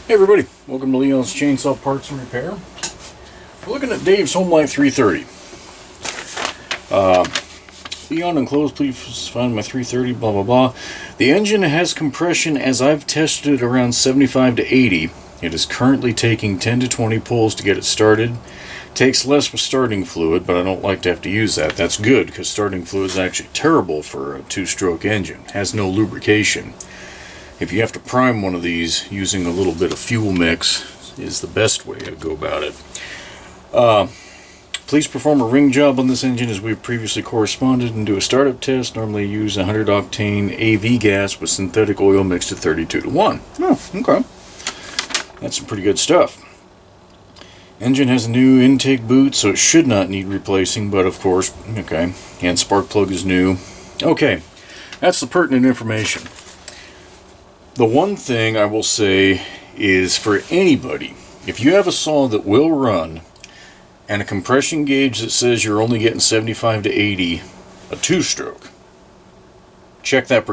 Hey everybody, welcome to Leon's Chainsaw Parts and Repair. We're looking at Dave's Homelite 330. Leon enclosed, please find my 330, blah blah blah. The engine has compression as I've tested it around 75 to 80. It is currently taking 10 to 20 pulls to get it started. Takes less with starting fluid, but I don't like to have to use that. That's good, because starting fluid is actually terrible for a two-stroke engine. It has no lubrication. If you have to prime one of these, using a little bit of fuel mix is the best way to go about it. Please perform a ring job on this engine as we previously corresponded and do a startup test. Normally use 100 octane AV gas with synthetic oil mixed at 32 to 1. Oh, okay. That's some pretty good stuff. Engine has a new intake boot, so it should not need replacing, but of course, okay. And spark plug is new. Okay, that's the pertinent information. The one thing I will say is for anybody, if you have a saw that will run and a compression gauge that says you're only getting 75 to 80, a two-stroke, check that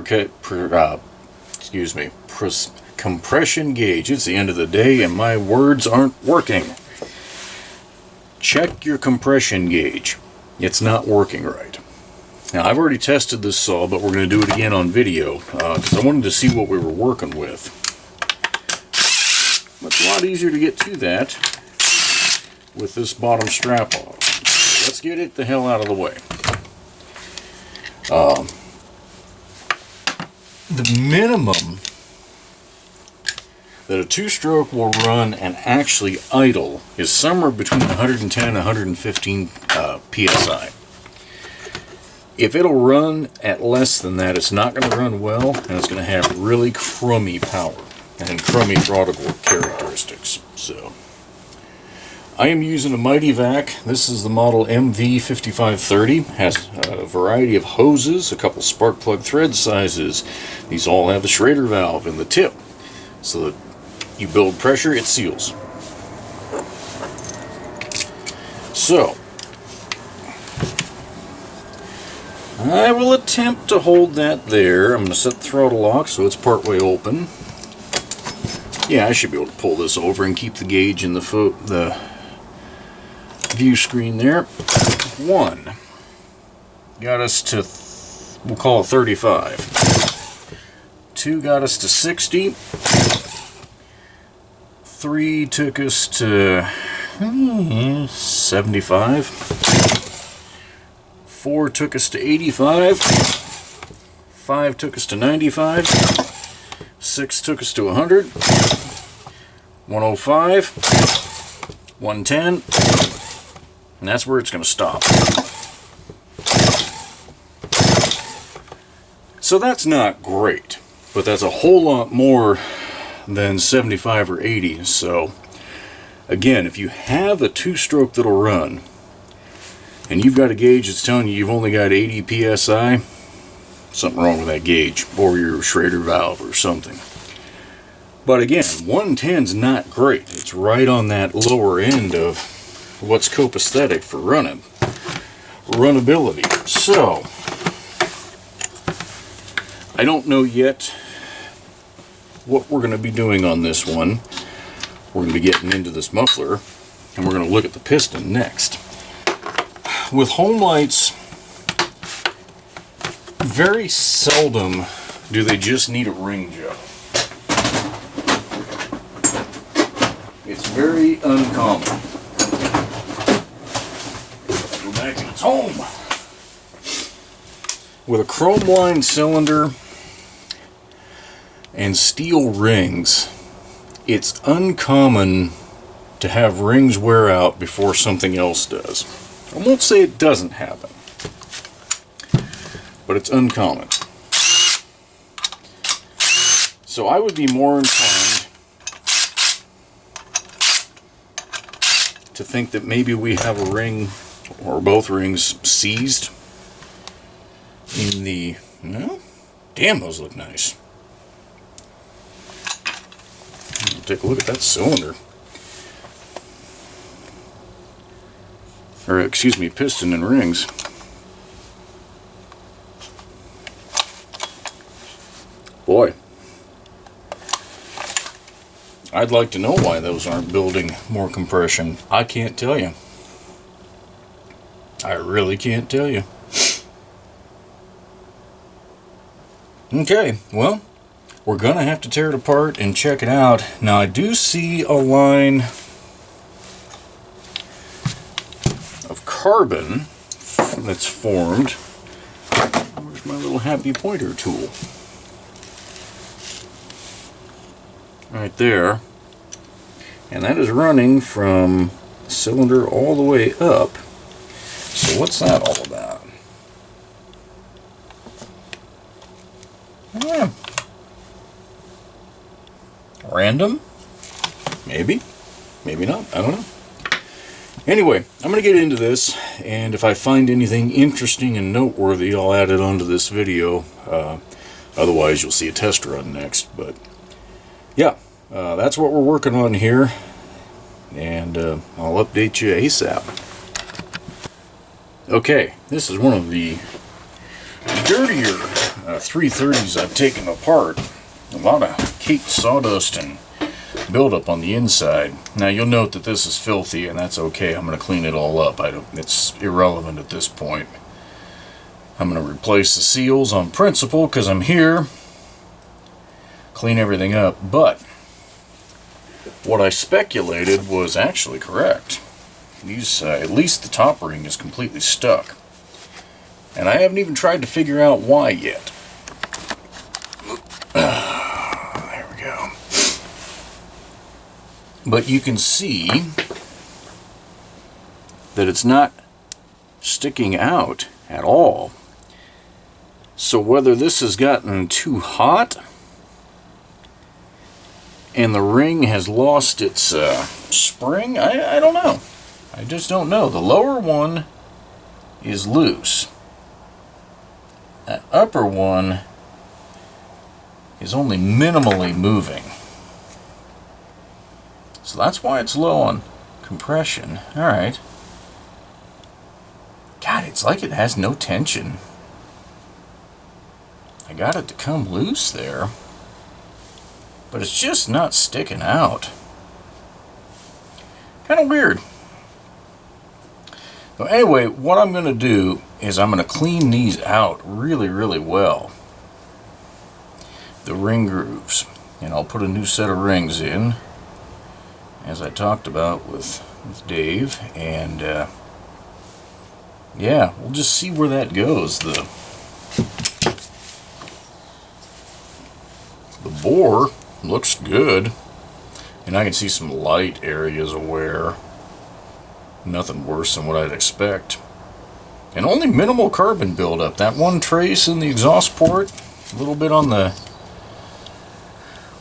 compression gauge. It's the end of the day and my words aren't working. Check your compression gauge. It's not working right. Now, I've already tested this saw, but we're going to do it again on video, because I wanted to see what we were working with. But it's a lot easier to get to that with this bottom strap off. So let's get it the hell out of the way. The minimum that a two-stroke will run and actually idle is somewhere between 110 and 115 psi. If it'll run at less than that, it's not going to run well, and it's going to have really crummy power and crummy throttle characteristics. So, I am using a Mighty Vac. This is the model MV5530. Has a variety of hoses, a couple spark plug thread sizes. These all have the Schrader valve in the tip, so that you build pressure, it seals. So, I will attempt to hold that there. I'm going to set the throttle lock so it's partway open. Yeah, I should be able to pull this over and keep the gauge in the view screen there. 1 got us to, we'll call it 35. 2 got us to 60. 3 took us to 75. 4 took us to 85, 5 took us to 95, 6 took us to 100, 105, 110, and that's where it's going to stop. So that's not great, but that's a whole lot more than 75 or 80. So again, if you have a two-stroke that'll run, and you've got a gauge that's telling you you've only got 80 psi, something wrong with that gauge, or your Schrader valve or something. But again, 110's not great. It's right on that lower end of what's copacetic for runnability. So, I don't know yet what we're going to be doing on this one. We're going to be getting into this muffler, and we're going to look at the piston next. With Homelites, very seldom do they just need a ring job. It's very uncommon. Go back to its home. With a chrome lined cylinder and steel rings, it's uncommon to have rings wear out before something else does. I won't say it doesn't happen, but it's uncommon. So I would be more inclined to think that maybe we have a ring or both rings seized in the... No? Damn, those look nice. Take a look at that cylinder. Or, excuse me, piston and rings. Boy. I'd like to know why those aren't building more compression. I can't tell you. I really can't tell you. Okay, well, we're going to have to tear it apart and check it out. Now, I do see a line of carbon that's formed. Where's my little happy pointer tool? Right there. And that is running from the cylinder all the way up. So what's that all about? Yeah. Random? Maybe. Maybe not. I don't know. Anyway, I'm going to get into this, and if I find anything interesting and noteworthy, I'll add it onto this video. Otherwise, you'll see a test run next. But yeah, that's what we're working on here, and I'll update you ASAP. Okay, this is one of the dirtier 330s I've taken apart. A lot of caked sawdust and buildup on the inside. Now you'll note that this is filthy, and that's okay. I'm going to clean it all up. It's irrelevant at this point. I'm going to replace the seals on principle because I'm here. Clean everything up. But what I speculated was actually correct. These, at least the top ring is completely stuck. And I haven't even tried to figure out why yet. There we go. But you can see that it's not sticking out at all. So whether this has gotten too hot and the ring has lost its spring, I don't know. I just don't know. The lower one is loose. That upper one is only minimally moving. So that's why it's low on compression. Alright. God, it's like it has no tension. I got it to come loose there, but it's just not sticking out. Kind of weird. So anyway, what I'm going to do is I'm going to clean these out really, really well. The ring grooves. And I'll put a new set of rings in, as I talked about with Dave. And yeah, we'll just see where that goes. The bore looks good. And I can see some light areas of wear. Nothing worse than what I'd expect. And only minimal carbon buildup. That one trace in the exhaust port, a little bit on the,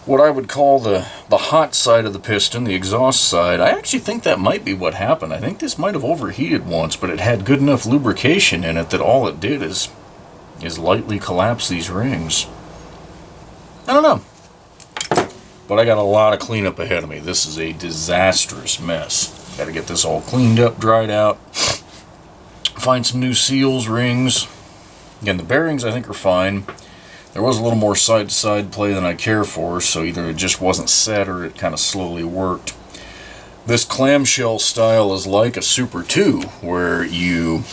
what I would call the hot side of the piston, the exhaust side. I actually think that might be what happened. I think this might have overheated once, but it had good enough lubrication in it that all it did is lightly collapse these rings. I don't know. But I got a lot of cleanup ahead of me. This is a disastrous mess. Got to get this all cleaned up, dried out, find some new seals, rings. Again, the bearings I think are fine. There was a little more side-to-side play than I care for, so either it just wasn't set or it kind of slowly worked. This clamshell style is like a Super 2, where you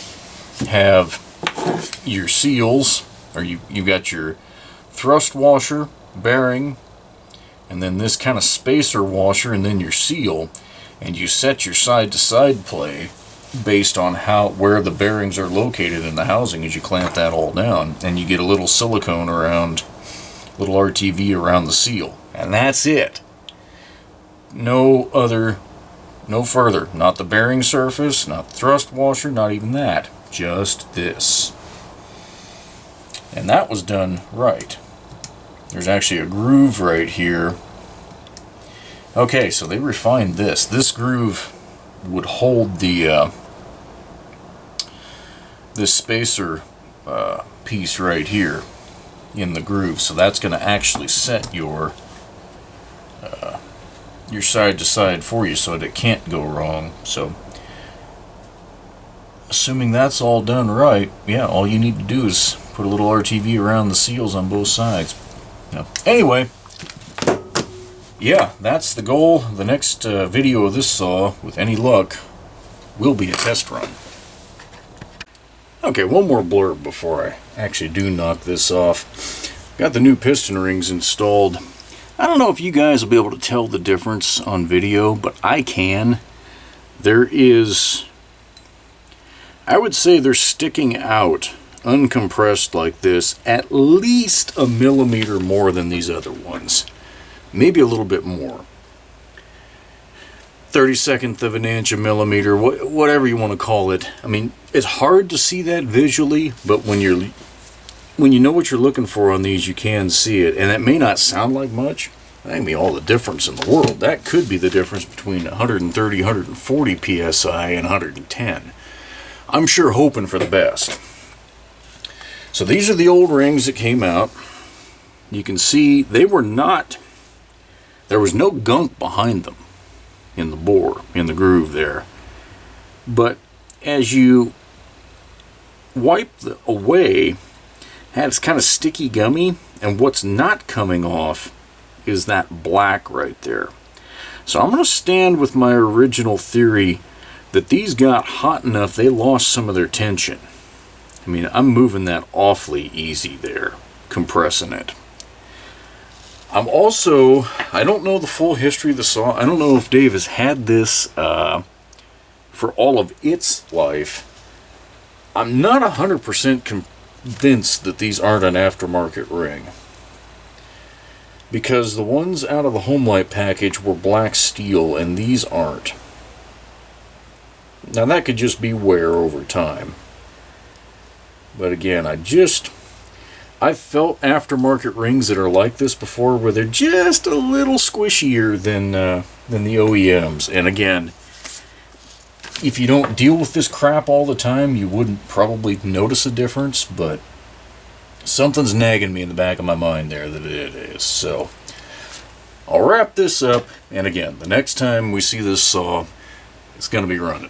have your seals, or you got your thrust washer, bearing, and then this kind of spacer washer, and then your seal. And you set your side-to-side play based on where the bearings are located in the housing as you clamp that all down. And you get a little silicone around, little RTV around the seal. And that's it. No further. Not the bearing surface, not the thrust washer, not even that. Just this. And that was done right. There's actually a groove right here. Okay, so they refined this. This groove would hold the this spacer piece right here in the groove. So that's going to actually set your side to side for you so that it can't go wrong. So assuming that's all done right, yeah, all you need to do is put a little RTV around the seals on both sides. Anyway, yeah, that's the goal. The next video of this saw, with any luck, will be a test run. Okay, one more blurb before I actually do knock this off. Got the new piston rings installed. I don't know if you guys will be able to tell the difference on video, but I can. There is, I would say they're sticking out uncompressed like this at least a millimeter more than these other ones. Maybe a little bit more. 32nd of an inch, a millimeter, whatever you want to call it. I mean, it's hard to see that visually, but when you know what you're looking for on these, you can see it. And that may not sound like much. That may be all the difference in the world. That could be the difference between 130, 140 psi and 110. I'm sure hoping for the best. So these are the old rings that came out. You can see they were not, there was no gunk behind them in the bore, in the groove there. But as you wipe away, it's kind of sticky gummy, and what's not coming off is that black right there. So I'm going to stand with my original theory that these got hot enough they lost some of their tension. I mean, I'm moving that awfully easy there, compressing it. I'm also, I don't know the full history of the saw. I don't know if Dave has had this for all of its life. I'm not 100% convinced that these aren't an aftermarket ring, because the ones out of the Homelite package were black steel and these aren't. Now that could just be wear over time. But again, I've felt aftermarket rings that are like this before, where they're just a little squishier than the OEMs. And again, if you don't deal with this crap all the time, you wouldn't probably notice a difference, but something's nagging me in the back of my mind there that it is. So I'll wrap this up, and again, the next time we see this saw, it's going to be running.